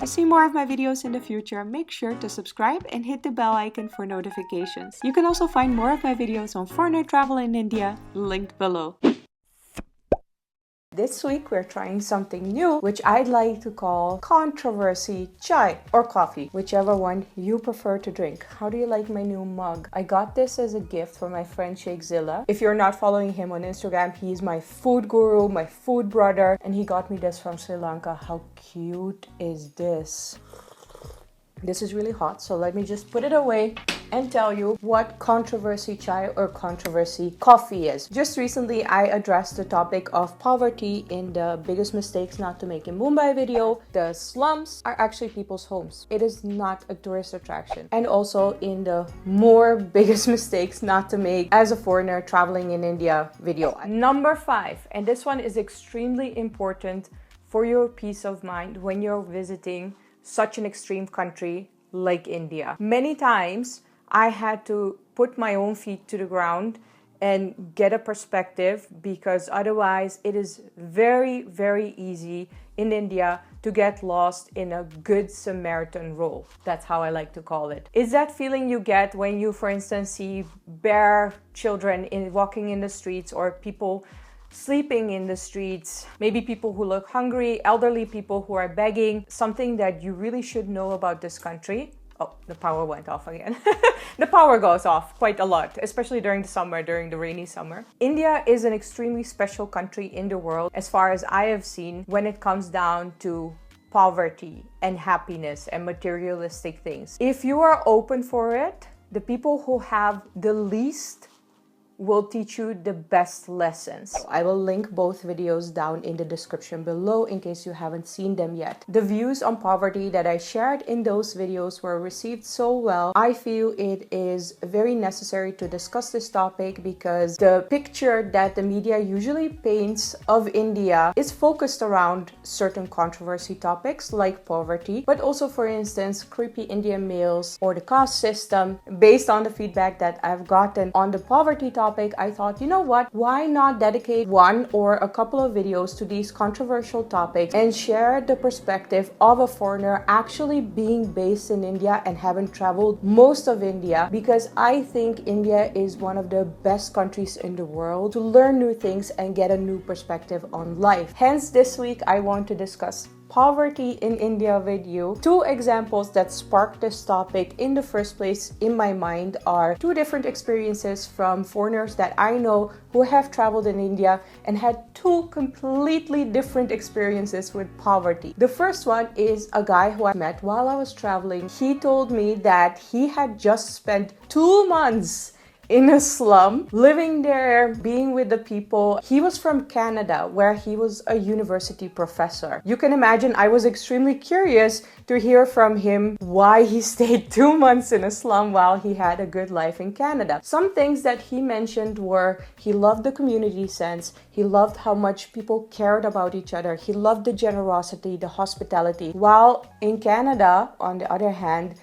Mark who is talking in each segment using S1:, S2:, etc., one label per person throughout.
S1: To see more of my videos in the future, make sure to subscribe and hit the bell icon for notifications. You can also find more of my videos on foreigner travel in India, linked below. This week we're trying something new, which I'd like to call controversy chai or coffee, whichever one you prefer to drink. How do you like my new mug? I got this as a gift from my friend Sheikhzilla. If you're not following him on Instagram, he's my food guru, my food brother, and he got me this from Sri Lanka. How cute is this? This is really hot, so let me just put it away and tell you what controversy chai or controversy coffee is. Just recently, I addressed the topic of poverty in the biggest mistakes not to make in Mumbai video. The slums are actually people's homes. It is not a tourist attraction. And also in the more biggest mistakes not to make as a foreigner traveling in India video. Number 5, and this one is extremely important for your peace of mind when you're visiting such an extreme country like India. Many times I had to put my own feet to the ground and get a perspective, because otherwise it is very, very easy in India to get lost in a good Samaritan role. That's how I like to call it. Is that feeling you get when you, for instance, see bare children walking in the streets, or people sleeping in the streets, maybe people who look hungry, elderly people who are begging? Something that you really should know about this country. Oh, the power went off again. The power goes off quite a lot, especially during the summer, during the rainy summer. India is an extremely special country in the world, as far as I have seen, when it comes down to poverty and happiness and materialistic things. If you are open for it, the people who have the least will teach you the best lessons. I will link both videos down in the description below in case you haven't seen them yet. The views on poverty that I shared in those videos were received so well. I feel it is very necessary to discuss this topic, because the picture that the media usually paints of India is focused around certain controversy topics like poverty, but also, for instance, creepy Indian males or the caste system. Based on the feedback that I've gotten on the poverty topic, I thought, you know what, why not dedicate one or a couple of videos to these controversial topics and share the perspective of a foreigner actually being based in India and having traveled most of India, because I think India is one of the best countries in the world to learn new things and get a new perspective on life. Hence, this week I want to discuss poverty in India with you. 2 examples that sparked this topic in the first place in my mind are 2 different experiences from foreigners that I know who have traveled in India and had 2 completely different experiences with poverty. The first one is a guy who I met while I was traveling. He told me that he had just spent 2 months in a slum, living there, being with the people. He was from Canada, where he was a university professor. You can imagine I was extremely curious to hear from him why he stayed 2 months in a slum while he had a good life in Canada. Some things that he mentioned were he loved the community sense, he loved how much people cared about each other, he loved the generosity, the hospitality. While in Canada, on the other hand,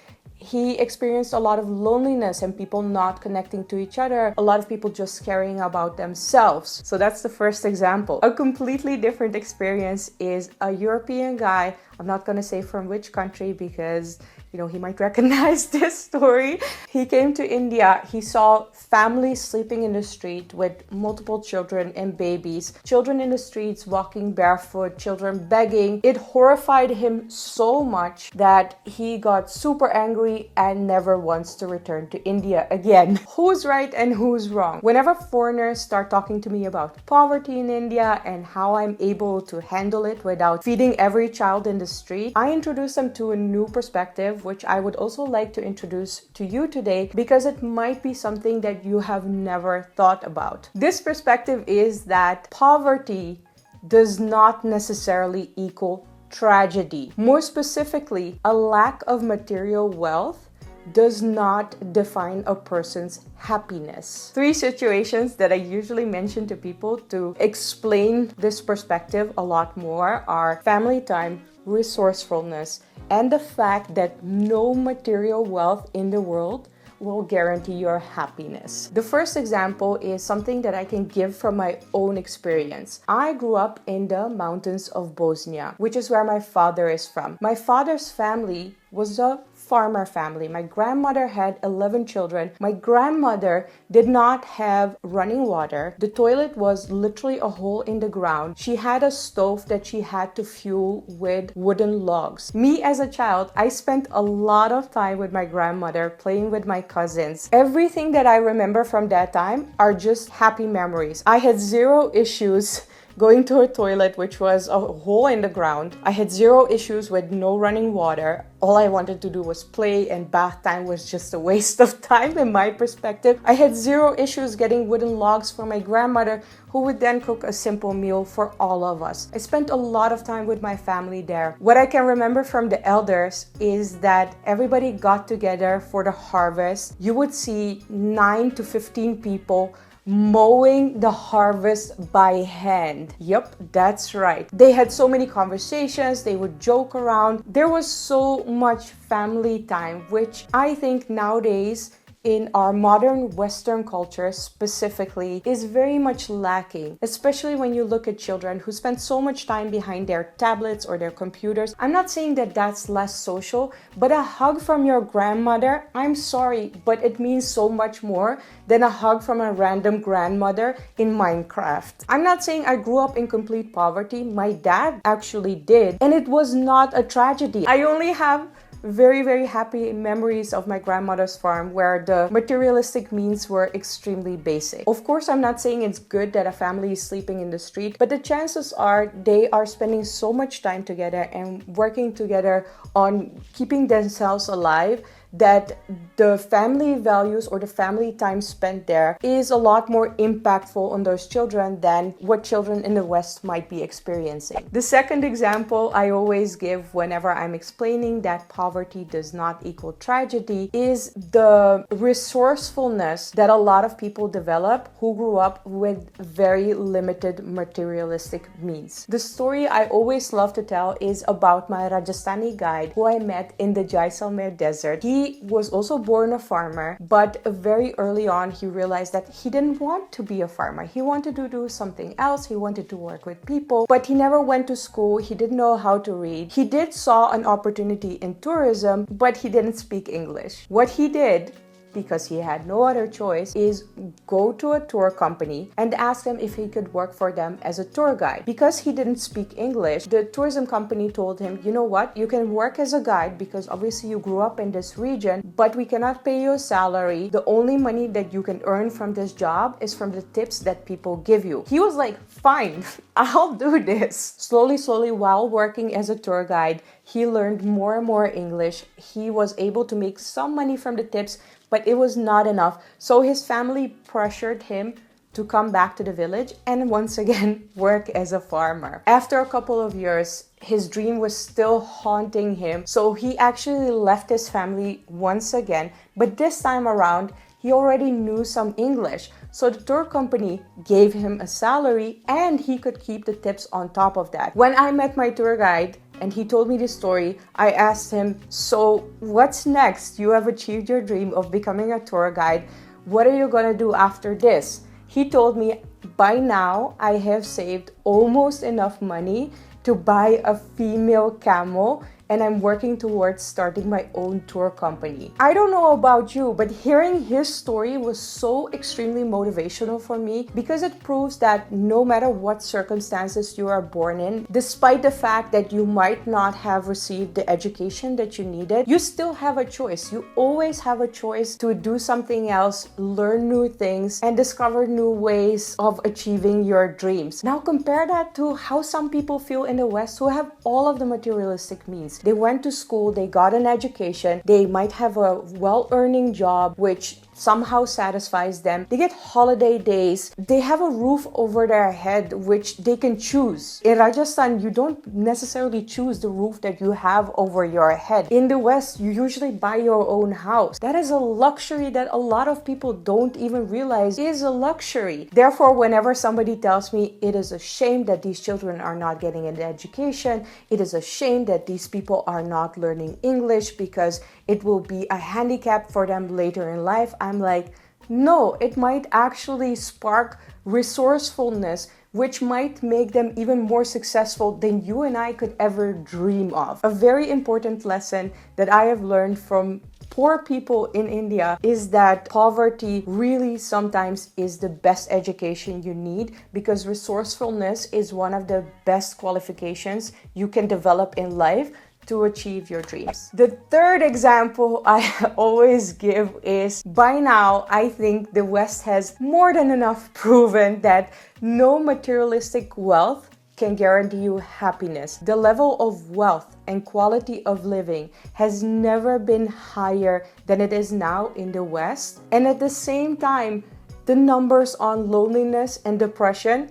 S1: he experienced a lot of loneliness and people not connecting to each other, a lot of people just caring about themselves. So that's the first example. A completely different experience is a European guy. I'm not going to say from which country, because he might recognize this story. He came to India. He saw families sleeping in the street with multiple children and babies. Children in the streets walking barefoot, children begging. It horrified him so much that he got super angry and never wants to return to India again. Who's right and who's wrong? Whenever foreigners start talking to me about poverty in India and how I'm able to handle it without feeding every child in the street, I introduce them to a new perspective, which I would also like to introduce to you today, because it might be something that you have never thought about. This perspective is that poverty does not necessarily equal tragedy. More specifically, a lack of material wealth does not define a person's happiness. 3 situations that I usually mention to people to explain this perspective a lot more are family time, resourcefulness, and the fact that no material wealth in the world will guarantee your happiness. The first example is something that I can give from my own experience. I grew up in the mountains of Bosnia, which is where my father is from. My father's family was a farmer family. My grandmother had 11 children. My grandmother did not have running water. The toilet was literally a hole in the ground. She had a stove that she had to fuel with wooden logs. Me as a child, I spent a lot of time with my grandmother playing with my cousins. Everything that I remember from that time are just happy memories. I had zero issues going to a toilet which was a hole in the ground. I had zero issues with no running water. All I wanted to do was play, and bath time was just a waste of time in my perspective. I had zero issues getting wooden logs for my grandmother, who would then cook a simple meal for all of us. I spent a lot of time with my family there. What I can remember from the elders is that everybody got together for the harvest. You would see 9 to 15 people mowing the harvest by hand. Yep, that's right. They had so many conversations, they would joke around. There was so much family time, which I think nowadays in our modern Western culture specifically is very much lacking, especially when you look at children who spend so much time behind their tablets or their computers. I'm not saying that that's less social, but a hug from your grandmother, I'm sorry, but it means so much more than a hug from a random grandmother in Minecraft. I'm not saying I grew up in complete poverty. My dad actually did, and it was not a tragedy. I only have very, very happy memories of my grandmother's farm where the materialistic means were extremely basic. Of course, I'm not saying it's good that a family is sleeping in the street, but the chances are they are spending so much time together and working together on keeping themselves alive that the family values or the family time spent there is a lot more impactful on those children than what children in the West might be experiencing. The second example I always give whenever I'm explaining that poverty does not equal tragedy is the resourcefulness that a lot of people develop who grew up with very limited materialistic means. The story I always love to tell is about my Rajasthani guide who I met in the Jaisalmer desert. He was also born a farmer, but very early on he realized that he didn't want to be a farmer. He wanted to do something else. He wanted to work with people, but he never went to school. He didn't know how to read. He did saw an opportunity in tourism, but he didn't speak English. What he did, because he had no other choice, is go to a tour company and ask them if he could work for them as a tour guide. Because he didn't speak English, the tourism company told him, you know what, you can work as a guide because obviously you grew up in this region, but we cannot pay you a salary. The only money that you can earn from this job is from the tips that people give you. He was like, fine, I'll do this. Slowly, while working as a tour guide, he learned more and more English. He was able to make some money from the tips, but it was not enough. So his family pressured him to come back to the village and once again work as a farmer. After a couple of years, his dream was still haunting him. So he actually left his family once again, but this time around, he already knew some English. So the tour company gave him a salary and he could keep the tips on top of that. When I met my tour guide and he told me this story, I asked him, so what's next? You have achieved your dream of becoming a tour guide. What are you gonna do after this? He told me, by now I have saved almost enough money to buy a female camel and I'm working towards starting my own tour company. I don't know about you, but hearing his story was so extremely motivational for me because it proves that no matter what circumstances you are born in, despite the fact that you might not have received the education that you needed, you still have a choice. You always have a choice to do something else, learn new things, and discover new ways of achieving your dreams. Now compare that to how some people feel in the West who have all of the materialistic means. They went to school, they got an education, they might have a well-earning job, which somehow satisfies them. They get holiday days. They have a roof over their head which they can choose. In Rajasthan, you don't necessarily choose the roof that you have over your head. In the West, you usually buy your own house. That is a luxury that a lot of people don't even realize is a luxury. Therefore, whenever somebody tells me it is a shame that these children are not getting an education, it is a shame that these people are not learning English because it will be a handicap for them later in life, I'm like, no, it might actually spark resourcefulness, which might make them even more successful than you and I could ever dream of. A very important lesson that I have learned from poor people in India is that poverty really sometimes is the best education you need, because resourcefulness is one of the best qualifications you can develop in life to achieve your dreams. The third example I always give is, by now, I think the West has more than enough proven that no materialistic wealth can guarantee you happiness. The level of wealth and quality of living has never been higher than it is now in the West. And at the same time, the numbers on loneliness and depression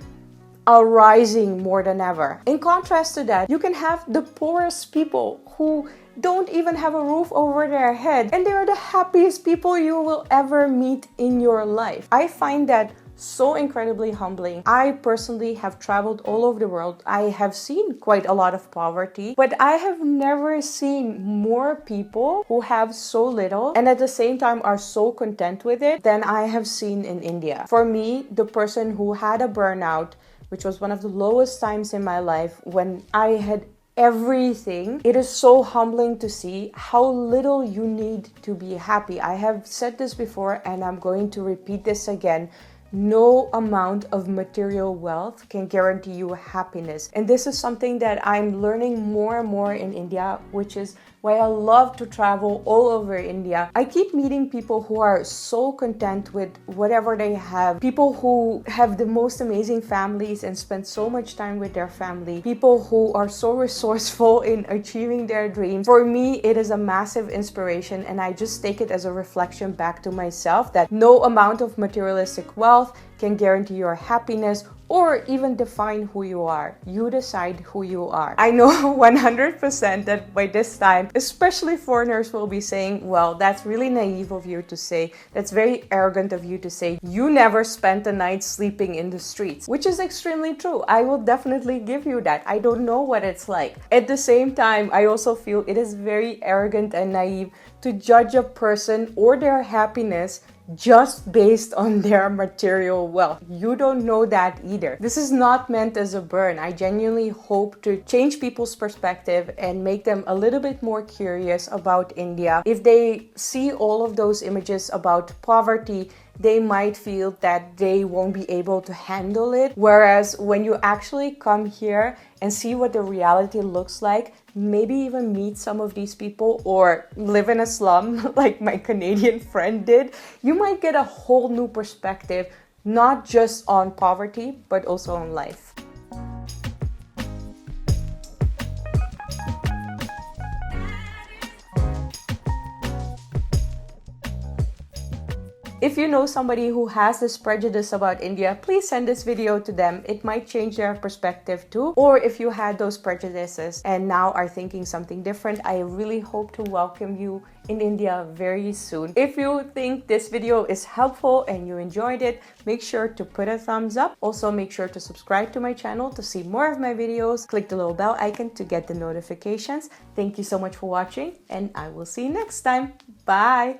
S1: are rising more than ever. In contrast to that, you can have the poorest people who don't even have a roof over their head, and they are the happiest people you will ever meet in your life. I find that so incredibly humbling. I personally have traveled all over the world. I have seen quite a lot of poverty, but I have never seen more people who have so little and at the same time are so content with it than I have seen in India. For me, the person who had a burnout, which was one of the lowest times in my life when I had everything, it is so humbling to see how little you need to be happy. I have said this before and I'm going to repeat this again. No amount of material wealth can guarantee you happiness. And this is something that I'm learning more and more in India, which is why I love to travel all over India. I keep meeting people who are so content with whatever they have. People who have the most amazing families and spend so much time with their family. People who are so resourceful in achieving their dreams. For me, it is a massive inspiration, and I just take it as a reflection back to myself that no amount of materialistic wealth can guarantee your happiness or even define who you are. You decide who you are. I know 100% that by this time, especially foreigners will be saying, well, that's really naive of you to say. That's very arrogant of you to say. You never spent a night sleeping in the streets, which is extremely true. I will definitely give you that. I don't know what it's like. At the same time, I also feel it is very arrogant and naive to judge a person or their happiness just based on their material wealth. You don't know that either. This is not meant as a burn. I genuinely hope to change people's perspective and make them a little bit more curious about India. If they see all of those images about poverty, they might feel that they won't be able to handle it. Whereas when you actually come here and see what the reality looks like, maybe even meet some of these people or live in a slum like my Canadian friend did, you might get a whole new perspective, not just on poverty, but also on life. If you know somebody who has this prejudice about India, please send this video to them. It might change their perspective too. Or if you had those prejudices and now are thinking something different, I really hope to welcome you in India very soon. If you think this video is helpful and you enjoyed it, make sure to put a thumbs up. Also, make sure to subscribe to my channel to see more of my videos. Click the little bell icon to get the notifications. Thank you so much for watching, and I will see you next time. Bye!